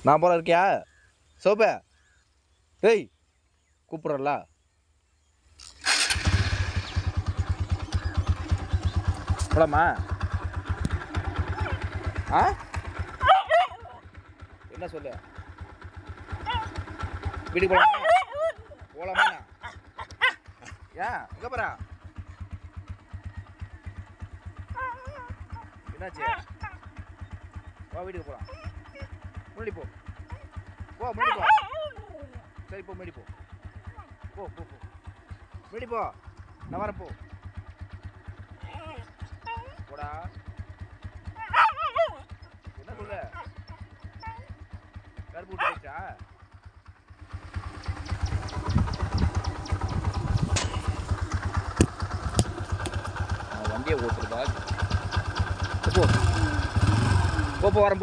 நான் போல இருக்கியா சோப்பே? டேய் கூப்பிட்றல போலாமா? ஆ என்ன சொல்லு? வீட்டுக்கு போலாமா? போலாமா? ஏன் எங்கே போகிறா? என்னாச்சு? வா வீட்டுக்கு போகலாம். முன்னாடி போ முன்னாடி போ. சரி போ முன்னாடி போ போ போ போ முன்னாடி போ. நான் வரேன் போ. போடா. என்ன சொல்லு? கருப்பு விட்டு போச்சா? வண்டியை ஓட்டுருப்பா. போ போ வரேன் போ.